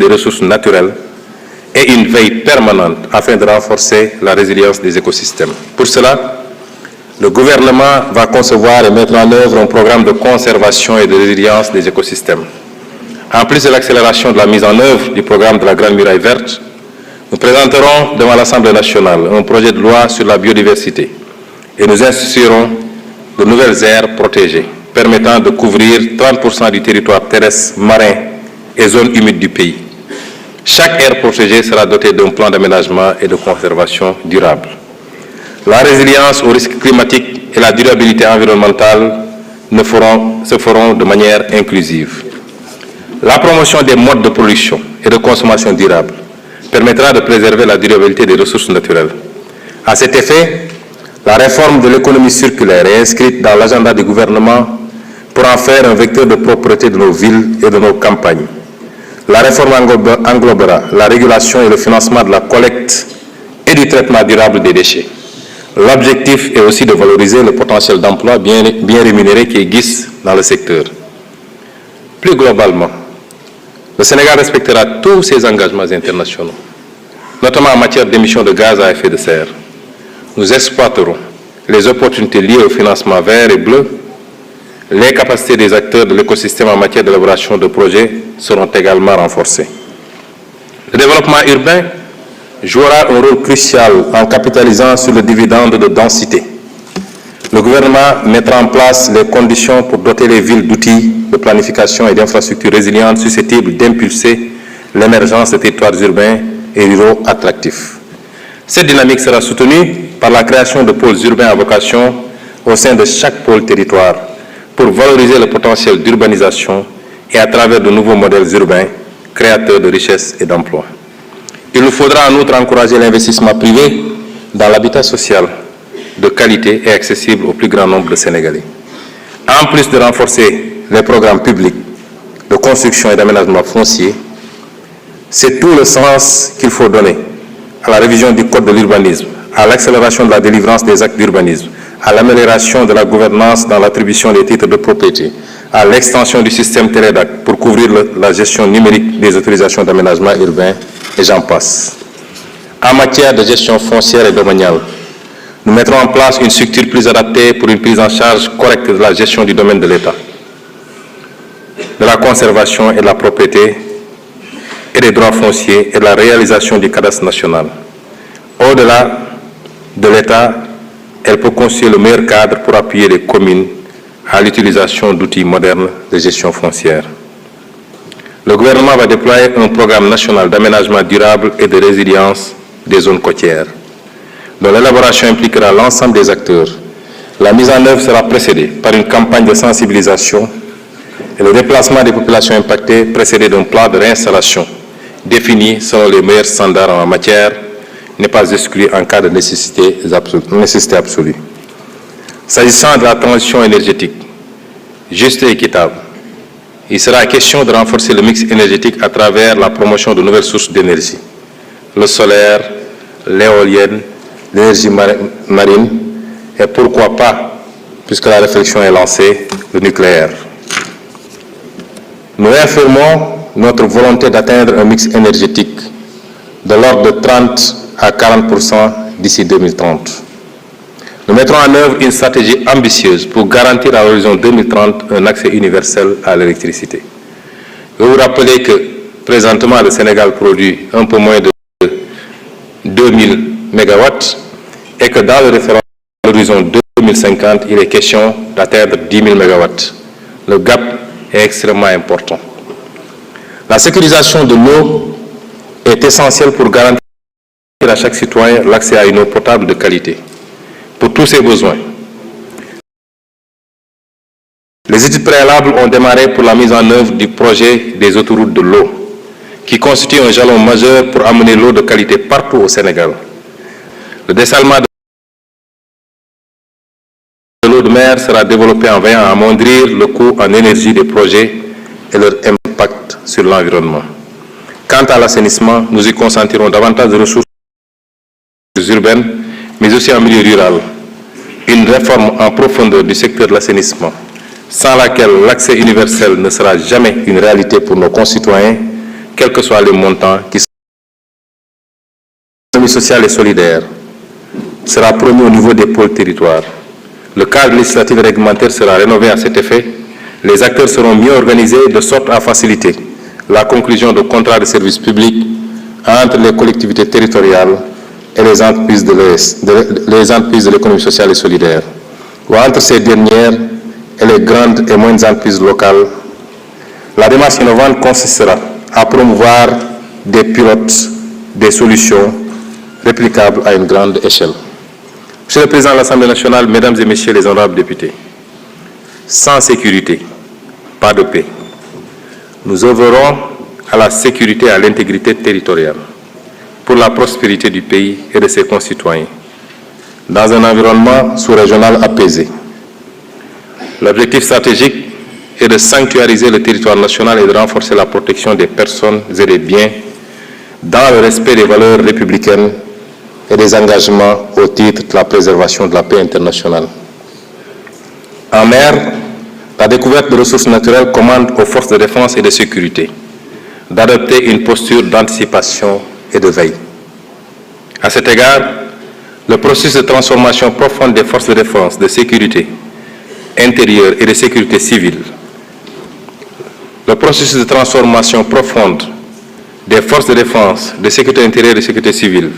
des ressources naturelles et une veille permanente afin de renforcer la résilience des écosystèmes. Pour cela, le gouvernement va concevoir et mettre en œuvre un programme de conservation et de résilience des écosystèmes. En plus de l'accélération de la mise en œuvre du programme de la Grande Muraille Verte, nous présenterons devant l'Assemblée nationale un projet de loi sur la biodiversité et nous instituerons de nouvelles aires protégées permettant de couvrir 30% du territoire terrestre, marin et zones humides du pays. Chaque aire protégée sera dotée d'un plan d'aménagement et de conservation durable. La résilience aux risques climatiques et la durabilité environnementale se feront de manière inclusive. La promotion des modes de production et de consommation durable permettra de préserver la durabilité des ressources naturelles. À cet effet, la réforme de l'économie circulaire est inscrite dans l'agenda du gouvernement pour en faire un vecteur de propreté de nos villes et de nos campagnes. La réforme englobera la régulation et le financement de la collecte et du traitement durable des déchets. L'objectif est aussi de valoriser le potentiel d'emploi bien rémunéré qui existe dans le secteur. Plus globalement, le Sénégal respectera tous ses engagements internationaux, notamment en matière d'émissions de gaz à effet de serre. Nous exploiterons les opportunités liées au financement vert et bleu. Les capacités des acteurs de l'écosystème en matière d'élaboration de projets seront également renforcées. Le développement urbain jouera un rôle crucial en capitalisant sur le dividende de densité. Le gouvernement mettra en place les conditions pour doter les villes d'outils de planification et d'infrastructures résilientes susceptibles d'impulser l'émergence de territoires urbains et ruraux attractifs. Cette dynamique sera soutenue par la création de pôles urbains à vocation au sein de chaque pôle territoire pour valoriser le potentiel d'urbanisation et à travers de nouveaux modèles urbains créateurs de richesses et d'emplois. Il nous faudra en outre encourager l'investissement privé dans l'habitat social de qualité et accessible au plus grand nombre de Sénégalais. En plus de renforcer les programmes publics de construction et d'aménagement foncier, c'est tout le sens qu'il faut donner à la révision du Code de l'urbanisme, à l'accélération de la délivrance des actes d'urbanisme, à l'amélioration de la gouvernance dans l'attribution des titres de propriété, à l'extension du système Télédac pour couvrir la gestion numérique des autorisations d'aménagement urbain, et j'en passe. En matière de gestion foncière et domaniale, nous mettrons en place une structure plus adaptée pour une prise en charge correcte de la gestion du domaine de l'État, de la conservation et de la propriété et des droits fonciers et de la réalisation du cadastre national. Au-delà de l'État, elle peut constituer le meilleur cadre pour appuyer les communes à l'utilisation d'outils modernes de gestion foncière. Le gouvernement va déployer un programme national d'aménagement durable et de résilience des zones côtières, dont l'élaboration impliquera l'ensemble des acteurs. La mise en œuvre sera précédée par une campagne de sensibilisation et le déplacement des populations impactées précédé d'un plan de réinstallation défini selon les meilleurs standards en matière n'est pas exclu en cas de nécessité absolue. S'agissant de la transition énergétique, juste et équitable, il sera question de renforcer le mix énergétique à travers la promotion de nouvelles sources d'énergie, le solaire, l'éolienne, l'énergie marine et pourquoi pas, puisque la réflexion est lancée, le nucléaire. Nous réaffirmons notre volonté d'atteindre un mix énergétique de l'ordre de 30 à 40% d'ici 2030. Nous mettrons en œuvre une stratégie ambitieuse pour garantir à l'horizon 2030 un accès universel à l'électricité. Je vous rappeler que présentement le Sénégal produit un peu moins de 2000 MW et que dans le référendum à l'horizon 2050, il est question d'atteindre 10 000 MW. Le gap est extrêmement important. La sécurisation de l'eau est essentielle pour garantir à chaque citoyen l'accès à une eau potable de qualité pour tous ses besoins. Les études préalables ont démarré pour la mise en œuvre du projet des autoroutes de l'eau, qui constitue un jalon majeur pour amener l'eau de qualité partout au Sénégal. Le dessalement de l'eau de mer sera développé en veillant à amoindrir le coût en énergie des projets et leur impact sur l'environnement. Quant à l'assainissement, nous y concentrerons davantage de ressources urbaines, mais aussi en milieu rural. Une réforme en profondeur du secteur de l'assainissement, sans laquelle l'accès universel ne sera jamais une réalité pour nos concitoyens, quels que soient les montants qui sont. L'économie sociale et solidaire sera promu au niveau des pôles territoires. Le cadre législatif et réglementaire sera rénové à cet effet. Les acteurs seront mieux organisés de sorte à faciliter la conclusion de contrats de services publics entre les collectivités territoriales et les entreprises de l'économie sociale et solidaire, ou entre ces dernières et les grandes et moyennes entreprises locales. La démarche innovante consistera à promouvoir des pilotes, des solutions réplicables à une grande échelle. Monsieur le Président de l'Assemblée nationale, Mesdames et Messieurs les honorables députés, sans sécurité, pas de paix. Nous œuvrerons à la sécurité et à l'intégrité territoriale pour la prospérité du pays et de ses concitoyens, dans un environnement sous-régional apaisé. L'objectif stratégique est de sanctuariser le territoire national et de renforcer la protection des personnes et des biens dans le respect des valeurs républicaines et des engagements au titre de la préservation de la paix internationale. En mer, la découverte de ressources naturelles commande aux forces de défense et de sécurité d'adopter une posture d'anticipation et de veille. À cet égard, le processus de transformation profonde des forces de défense, de sécurité intérieure et de sécurité civile, le processus de transformation profonde des forces de défense, de sécurité intérieure et de sécurité civile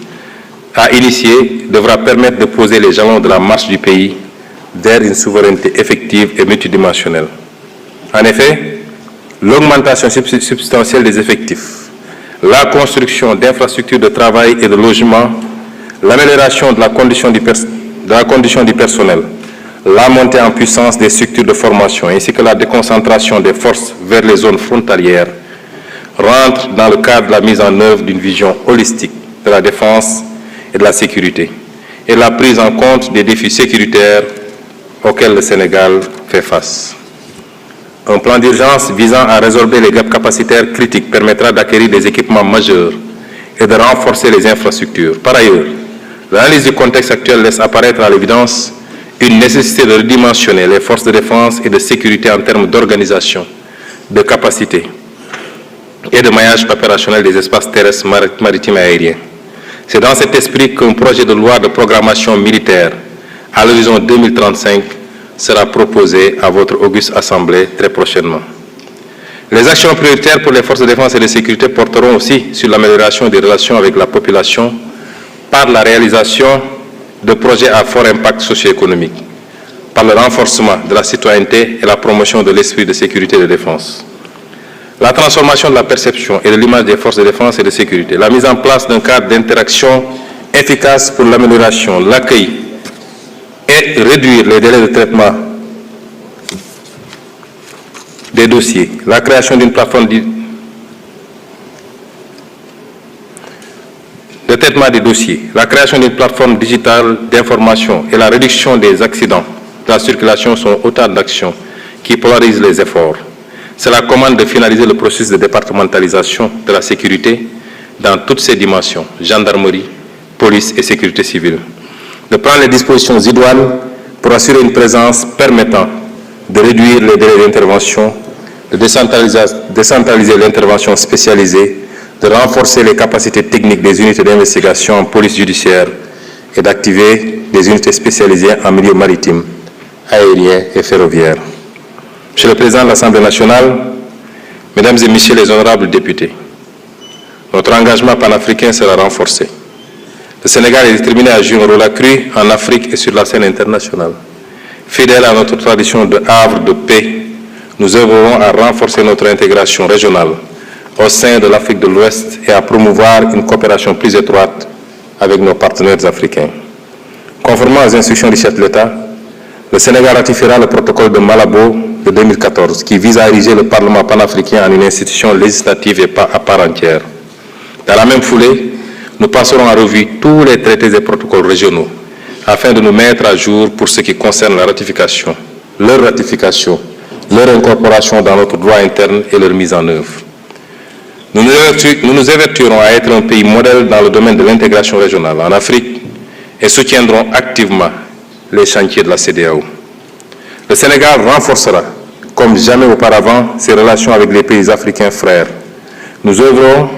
à initier devra permettre de poser les jalons de la marche du pays vers une souveraineté effective et multidimensionnelle. En effet, l'augmentation substantielle des effectifs, la construction d'infrastructures de travail et de logement, l'amélioration de la condition du personnel, la montée en puissance des structures de formation ainsi que la déconcentration des forces vers les zones frontalières rentrent dans le cadre de la mise en œuvre d'une vision holistique de la défense et de la sécurité et la prise en compte des défis sécuritaires auxquels le Sénégal fait face. Un plan d'urgence visant à résorber les gaps capacitaires critiques permettra d'acquérir des équipements majeurs et de renforcer les infrastructures. Par ailleurs, l'analyse du contexte actuel laisse apparaître à l'évidence une nécessité de redimensionner les forces de défense et de sécurité en termes d'organisation, de capacité et de maillage opérationnel des espaces terrestres, maritimes et aériens. C'est dans cet esprit qu'un projet de loi de programmation militaire à l'horizon 2035 sera proposé à votre auguste Assemblée très prochainement. Les actions prioritaires pour les forces de défense et de sécurité porteront aussi sur l'amélioration des relations avec la population par la réalisation de projets à fort impact socio-économique, par le renforcement de la citoyenneté et la promotion de l'esprit de sécurité et de défense. La transformation de la perception et de l'image des forces de défense et de sécurité, la mise en place d'un cadre d'interaction efficace pour l'amélioration, l'accueil et réduire les délais de traitement des dossiers, la création d'une plateforme de traitement des dossiers, la création d'une plateforme digitale d'information et la réduction des accidents de la circulation sont autant d'actions qui polarisent les efforts. Cela commande de finaliser le processus de départementalisation de la sécurité dans toutes ses dimensions, gendarmerie, police et sécurité civile. De prendre les dispositions idoines pour assurer une présence permettant de réduire les délais d'intervention, de décentraliser l'intervention spécialisée, de renforcer les capacités techniques des unités d'investigation en police judiciaire et d'activer des unités spécialisées en milieu maritime, aérien et ferroviaire. Monsieur le Président de l'Assemblée nationale, Mesdames et Messieurs les honorables députés, notre engagement panafricain sera renforcé. Le Sénégal est déterminé à jouer un rôle accru en Afrique et sur la scène internationale. Fidèle à notre tradition de havre de paix, nous œuvrerons à renforcer notre intégration régionale au sein de l'Afrique de l'Ouest et à promouvoir une coopération plus étroite avec nos partenaires africains. Conformément aux instructions du chef de l'État, le Sénégal ratifiera le protocole de Malabo de 2014 qui vise à ériger le Parlement panafricain en une institution législative et pas à part entière. Dans la même foulée, nous passerons en revue tous les traités et protocoles régionaux afin de nous mettre à jour pour ce qui concerne la ratification, leur incorporation dans notre droit interne et leur mise en œuvre. Nous nous évertuerons à être un pays modèle dans le domaine de l'intégration régionale en Afrique et soutiendrons activement les chantiers de la CEDEAO. Le Sénégal renforcera, comme jamais auparavant, ses relations avec les pays africains frères, Nous œuvrons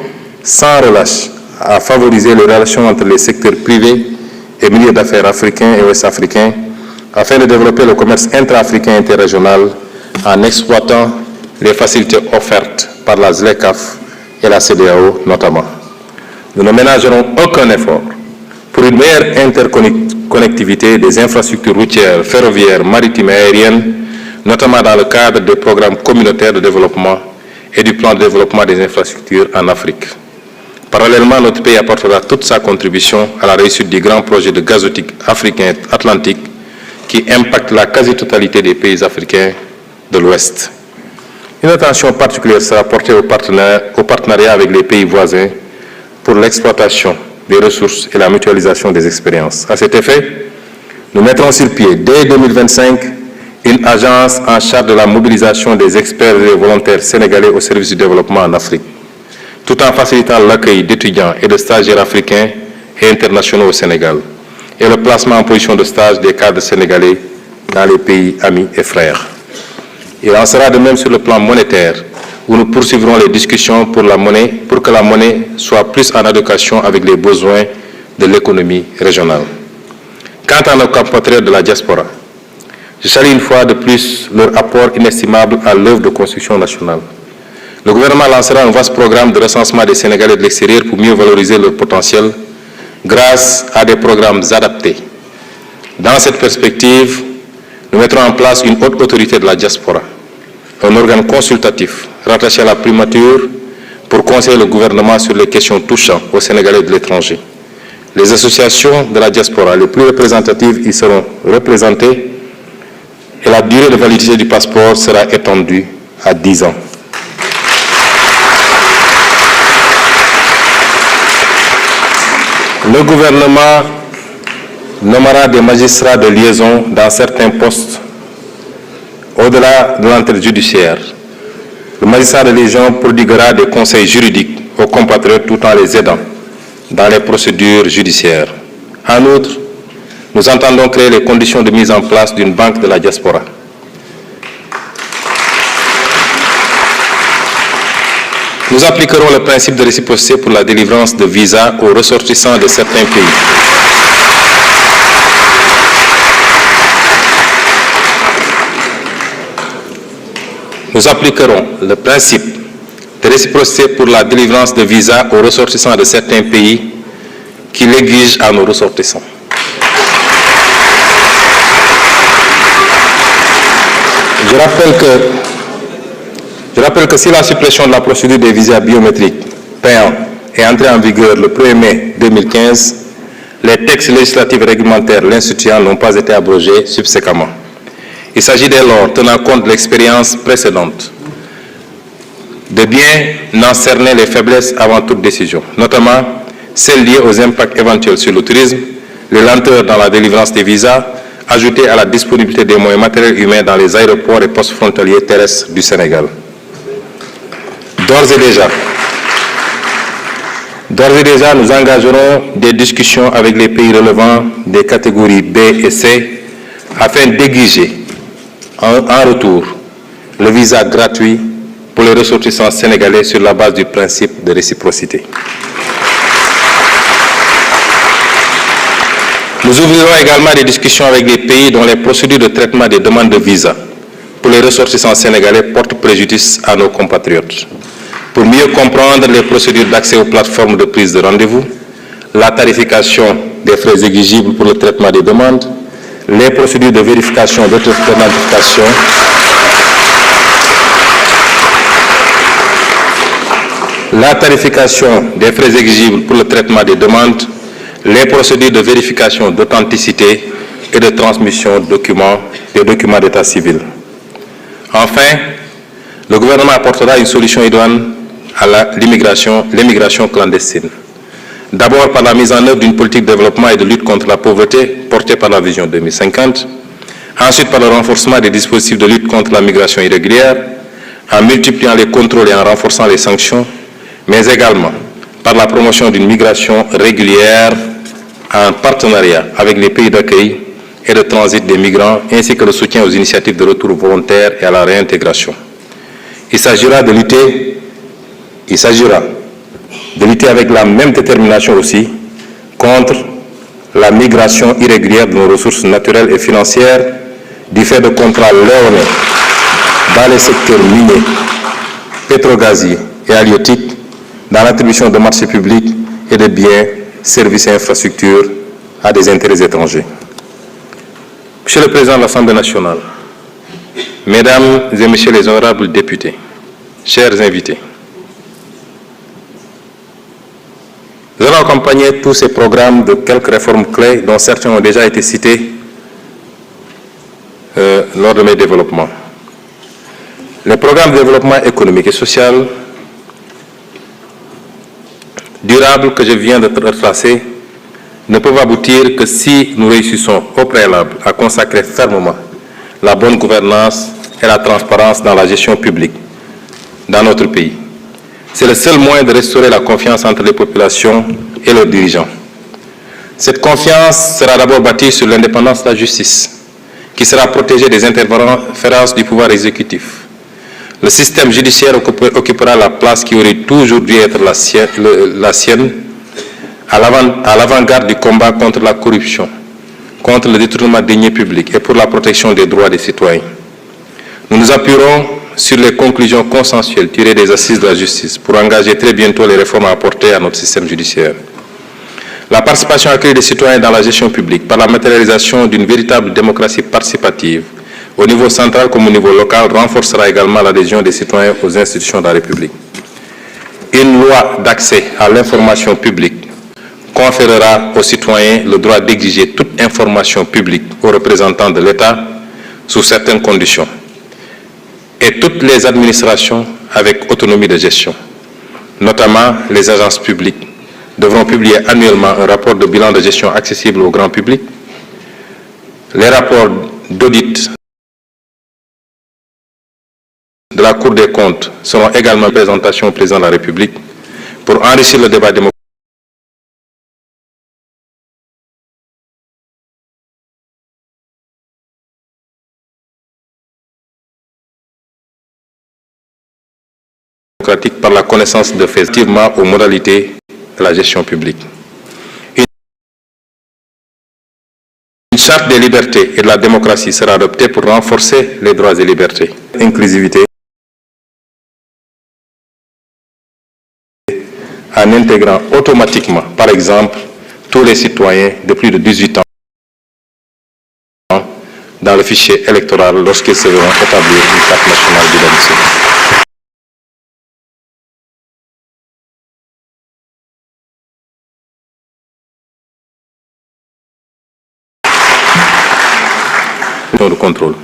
sans relâche à favoriser les relations entre les secteurs privés et milieux d'affaires africains et ouest-africains afin de développer le commerce intra-africain et interrégional en exploitant les facilités offertes par la ZLECAf et la CEDEAO notamment. Nous ne ménagerons aucun effort pour une meilleure interconnectivité des infrastructures routières, ferroviaires, maritimes et aériennes, notamment dans le cadre des programmes communautaires de développement et du plan de développement des infrastructures en Afrique. Parallèlement, notre pays apportera toute sa contribution à la réussite du grand projet de gazoduc africain atlantique qui impacte la quasi-totalité des pays africains de l'Ouest. Une attention particulière sera portée au partenariat avec les pays voisins pour l'exploitation des ressources et la mutualisation des expériences. À cet effet, nous mettrons sur pied dès 2025 une agence en charge de la mobilisation des experts et des volontaires sénégalais au service du développement en Afrique, tout en facilitant l'accueil d'étudiants et de stagiaires africains et internationaux au Sénégal, et le placement en position de stage des cadres sénégalais dans les pays amis et frères. Il en sera de même sur le plan monétaire, où nous poursuivrons les discussions pour que la monnaie soit plus en adéquation avec les besoins de l'économie régionale. Quant à nos compatriotes de la diaspora, je salue une fois de plus leur apport inestimable à l'œuvre de construction nationale. Le gouvernement lancera un vaste programme de recensement des Sénégalais de l'extérieur pour mieux valoriser leur potentiel grâce à des programmes adaptés. Dans cette perspective, nous mettrons en place une haute autorité de la diaspora, un organe consultatif rattaché à la primature pour conseiller le gouvernement sur les questions touchant aux Sénégalais de l'étranger. Les associations de la diaspora les plus représentatives y seront représentées et la durée de validité du passeport sera étendue à 10 ans. Le gouvernement nommera des magistrats de liaison dans certains postes au-delà de l'entrée judiciaire. Le magistrat de liaison prodiguera des conseils juridiques aux compatriotes tout en les aidant dans les procédures judiciaires. En outre, nous entendons créer les conditions de mise en place d'une banque de la diaspora. Nous appliquerons le principe de réciprocité pour la délivrance de visas aux ressortissants de certains pays. Nous appliquerons le principe de réciprocité pour la délivrance de visas aux ressortissants de certains pays qui l'exigent à nos ressortissants. Je rappelle que si la suppression de la procédure des visas biométriques payants est entrée en vigueur le 1er mai 2015, les textes législatifs et réglementaires l'instituant n'ont pas été abrogés subséquemment. Il s'agit dès lors, tenant compte de l'expérience précédente, de bien en cerner les faiblesses avant toute décision, notamment celles liées aux impacts éventuels sur le tourisme, les lenteurs dans la délivrance des visas, ajoutées à la disponibilité des moyens matériels humains dans les aéroports et postes frontaliers terrestres du Sénégal. D'ores et déjà, nous engagerons des discussions avec les pays relevant des catégories B et C afin d'exiger en retour le visa gratuit pour les ressortissants sénégalais sur la base du principe de réciprocité. Nous ouvrirons également des discussions avec les pays dont les procédures de traitement des demandes de visa pour les ressortissants sénégalais portent préjudice à nos compatriotes. Pour mieux comprendre les procédures d'accès aux plateformes de prise de rendez-vous, la tarification des frais exigibles pour le traitement des demandes, les procédures de vérification d'authentification, la tarification des frais exigibles pour le traitement des demandes, les procédures de vérification d'authenticité et de transmission des documents d'état civil. Enfin, le gouvernement apportera une solution idoine à l'immigration clandestine. D'abord par la mise en œuvre d'une politique de développement et de lutte contre la pauvreté portée par la vision 2050, ensuite par le renforcement des dispositifs de lutte contre la migration irrégulière, en multipliant les contrôles et en renforçant les sanctions, mais également par la promotion d'une migration régulière en partenariat avec les pays d'accueil et de transit des migrants, ainsi que le soutien aux initiatives de retour volontaire et à la réintégration. Il s'agira de lutter Il s'agira de lutter avec la même détermination aussi contre la migration irrégulière de nos ressources naturelles et financières du fait de contrats léonins dans les secteurs miniers, pétrogaziers et halieutiques, dans l'attribution de marchés publics et de biens, services et infrastructures à des intérêts étrangers. Monsieur le Président de l'Assemblée nationale, Mesdames et Messieurs les honorables députés, chers invités, nous allons accompagner tous ces programmes de quelques réformes clés dont certains ont déjà été cités lors de mes développements. Les programmes de développement économique et social durable que je viens de retracer ne peuvent aboutir que si nous réussissons au préalable à consacrer fermement la bonne gouvernance et la transparence dans la gestion publique dans notre pays. C'est le seul moyen de restaurer la confiance entre les populations et leurs dirigeants. Cette confiance sera d'abord bâtie sur l'indépendance de la justice, qui sera protégée des interférences du pouvoir exécutif. Le système judiciaire occupera la place qui aurait toujours dû être la sienne à l'avant-garde du combat contre la corruption, contre le détournement de deniers publics et pour la protection des droits des citoyens. Nous nous appuierons sur les conclusions consensuelles tirées des assises de la justice pour engager très bientôt les réformes à apporter à notre système judiciaire. La participation accrue des citoyens dans la gestion publique par la matérialisation d'une véritable démocratie participative au niveau central comme au niveau local renforcera également l'adhésion des citoyens aux institutions de la République. Une loi d'accès à l'information publique conférera aux citoyens le droit d'exiger toute information publique aux représentants de l'État sous certaines conditions et toutes les administrations avec autonomie de gestion, notamment les agences publiques, devront publier annuellement un rapport de bilan de gestion accessible au grand public. Les rapports d'audit de la Cour des comptes seront également présentation au Président de la République pour enrichir le débat démocratique par la connaissance de faits effectivement aux modalités de la gestion publique. Une charte des libertés et de la démocratie sera adoptée pour renforcer les droits et libertés. Inclusivité en intégrant automatiquement, par exemple, tous les citoyens de plus de 18 ans dans le fichier électoral lorsqu'ils se verront établir une carte nationale du domicile. De contrôle.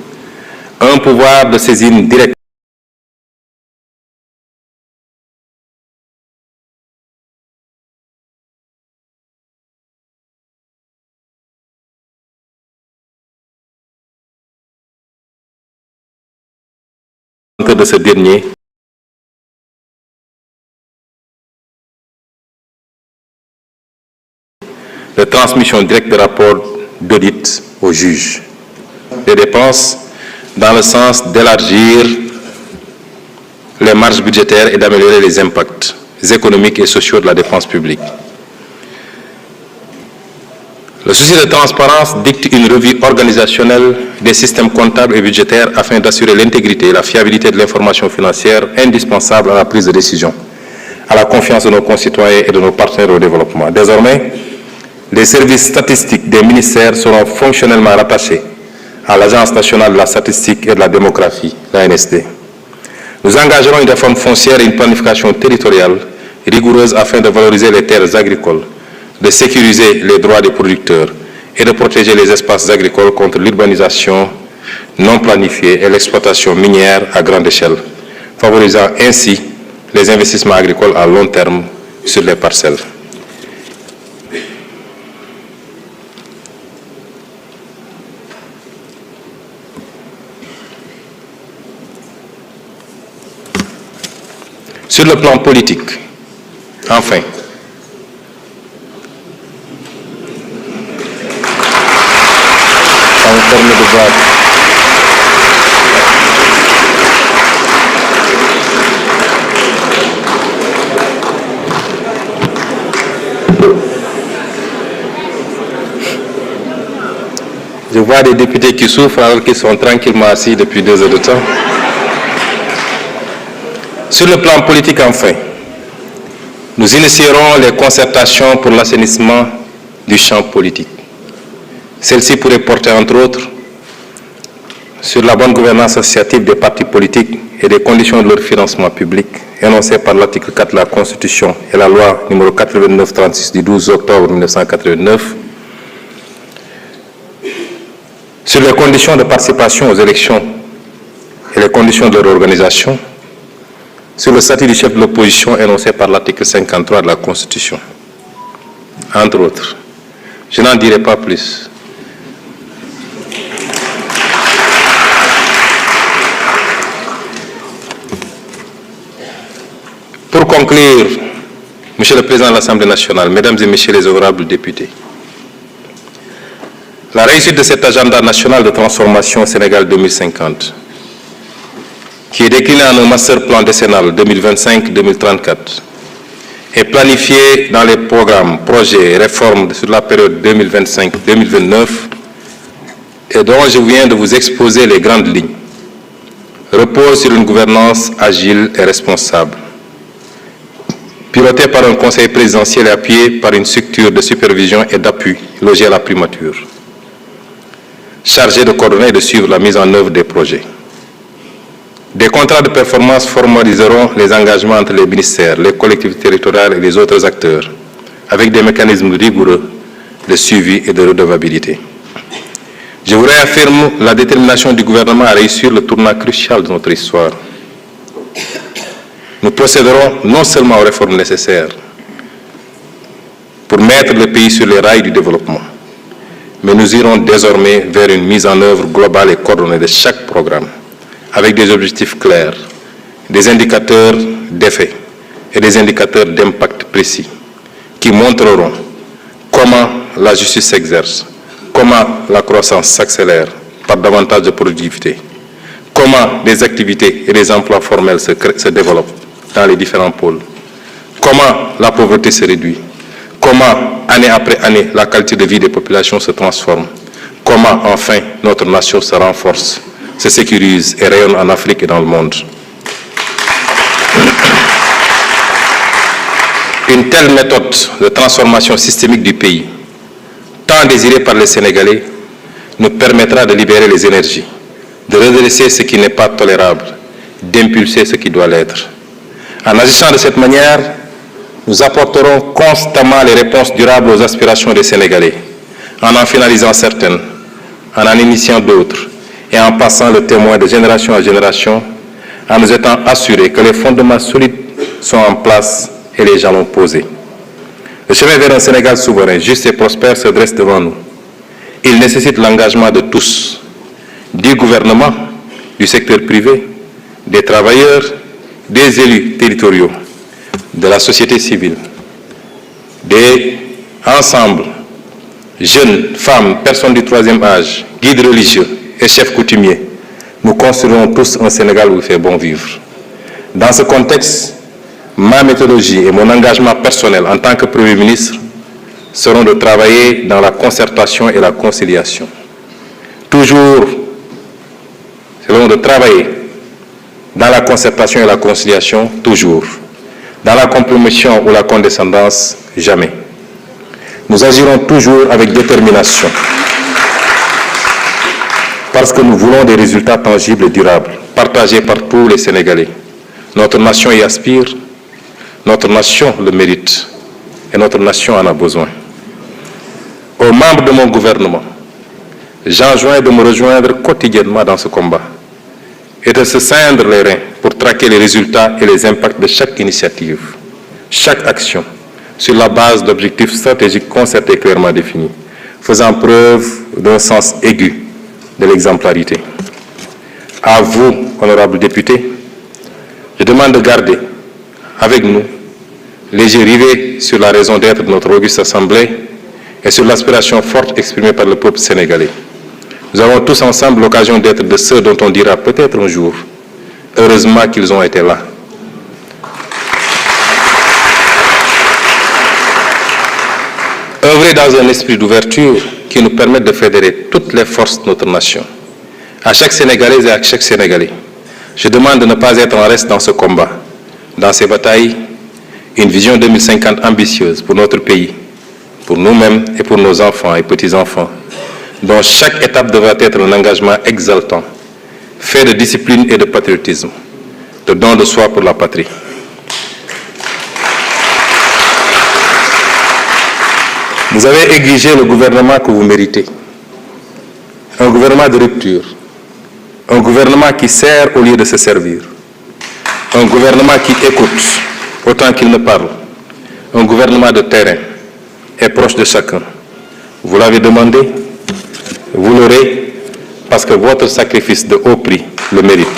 Un pouvoir de saisine directe de ce dernier de transmission directe de rapports d'audit au juge. Des dépenses dans le sens d'élargir les marges budgétaires et d'améliorer les impacts économiques et sociaux de la dépense publique. Le souci de transparence dicte une revue organisationnelle des systèmes comptables et budgétaires afin d'assurer l'intégrité et la fiabilité de l'information financière indispensable à la prise de décision, à la confiance de nos concitoyens et de nos partenaires au développement. Désormais, les services statistiques des ministères seront fonctionnellement rattachés à l'Agence nationale de la statistique et de la démographie, l'ANSD. Nous engagerons une réforme foncière et une planification territoriale rigoureuse afin de valoriser les terres agricoles, de sécuriser les droits des producteurs et de protéger les espaces agricoles contre l'urbanisation non planifiée et l'exploitation minière à grande échelle, favorisant ainsi les investissements agricoles à long terme sur les parcelles. Sur le plan politique, enfin, Je vois des députés qui souffrent alors qu'ils sont tranquillement assis depuis 2 heures de temps. Sur le plan politique, enfin, nous initierons les concertations pour l'assainissement du champ politique. Celle-ci pourrait porter, entre autres, sur la bonne gouvernance associative des partis politiques et des conditions de leur financement public, énoncées par l'article 4 de la Constitution et la loi numéro 89-36 du 12 octobre 1989, sur les conditions de participation aux élections et les conditions de leur organisation, sur le statut du chef de l'opposition énoncé par l'article 53 de la Constitution, entre autres. Je n'en dirai pas plus. Pour conclure, Monsieur le Président de l'Assemblée nationale, Mesdames et Messieurs les honorables députés, la réussite de cet agenda national de transformation Sénégal 2050, qui est décliné en un master plan décennal 2025-2034, est planifié dans les programmes, projets et réformes sur la période 2025-2029 et dont je viens de vous exposer les grandes lignes, repose sur une gouvernance agile et responsable, pilotée par un conseil présidentiel et appuyé par une structure de supervision et d'appui logée à la primature, chargée de coordonner et de suivre la mise en œuvre des projets. Des contrats de performance formaliseront les engagements entre les ministères, les collectivités territoriales et les autres acteurs, avec des mécanismes rigoureux de suivi et de redevabilité. Je vous réaffirme la détermination du gouvernement à réussir le tournant crucial de notre histoire. Nous procéderons non seulement aux réformes nécessaires pour mettre le pays sur les rails du développement, mais nous irons désormais vers une mise en œuvre globale et coordonnée de chaque programme, avec des objectifs clairs, des indicateurs d'effet et des indicateurs d'impact précis qui montreront comment la justice s'exerce, comment la croissance s'accélère par davantage de productivité, comment des activités et des emplois formels se développent dans les différents pôles, comment la pauvreté se réduit, comment, année après année, la qualité de vie des populations se transforme, comment, enfin, notre nation se renforce, se sécurise et rayonne en Afrique et dans le monde. Une telle méthode de transformation systémique du pays, tant désirée par les Sénégalais, nous permettra de libérer les énergies, de redresser ce qui n'est pas tolérable, d'impulser ce qui doit l'être. En agissant de cette manière, nous apporterons constamment les réponses durables aux aspirations des Sénégalais, en finalisant certaines, en initiant d'autres, et en passant le témoin de génération à génération, en nous étant assurés que les fondements solides sont en place et les jalons posés. Le chemin vers un Sénégal souverain, juste et prospère se dresse devant nous. Il nécessite l'engagement de tous, du gouvernement, du secteur privé, des travailleurs, des élus territoriaux, de la société civile, des ensembles, jeunes, femmes, personnes du troisième âge, guides religieux et chefs coutumiers. Nous construirons tous un Sénégal où il fait bon vivre. Dans ce contexte, ma méthodologie et mon engagement personnel en tant que Premier ministre seront de travailler dans la concertation et la conciliation. Toujours, seront de travailler dans la concertation et la conciliation, toujours. Dans la compromission ou la condescendance, jamais. Nous agirons toujours avec détermination. Parce que nous voulons des résultats tangibles et durables, partagés par tous les Sénégalais. Notre nation y aspire, notre nation le mérite et notre nation en a besoin. Aux membres de mon gouvernement, j'enjoins de me rejoindre quotidiennement dans ce combat et de se ceindre les reins pour traquer les résultats et les impacts de chaque initiative, chaque action, sur la base d'objectifs stratégiques concertés et clairement définis, faisant preuve d'un sens aigu de l'exemplarité. À vous, honorables députés, je demande de garder avec nous les yeux rivés sur la raison d'être de notre auguste Assemblée et sur l'aspiration forte exprimée par le peuple sénégalais. Nous avons tous ensemble l'occasion d'être de ceux dont on dira peut-être un jour, heureusement qu'ils ont été là. œuvrer dans un esprit d'ouverture qui nous permette de fédérer toutes les forces de notre nation. À chaque Sénégalaise et à chaque Sénégalais, je demande de ne pas être en reste dans ce combat, dans ces batailles, une vision 2050 ambitieuse pour notre pays, pour nous-mêmes et pour nos enfants et petits-enfants, dont chaque étape devra être un engagement exaltant, fait de discipline et de patriotisme, de don de soi pour la patrie. Vous avez exigé le gouvernement que vous méritez, un gouvernement de rupture, un gouvernement qui sert au lieu de se servir, un gouvernement qui écoute autant qu'il ne parle, un gouvernement de terrain et proche de chacun. Vous l'avez demandé, vous l'aurez, parce que votre sacrifice de haut prix le mérite.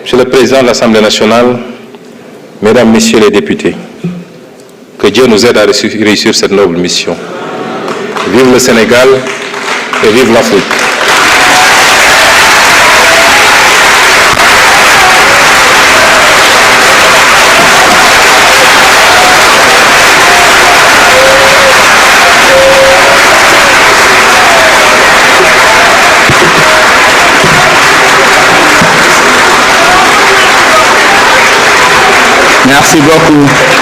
Monsieur le Président de l'Assemblée nationale, Mesdames, Messieurs les députés, que Dieu nous aide à réussir cette noble mission. Vive le Sénégal et vive l'Afrique. Merci beaucoup.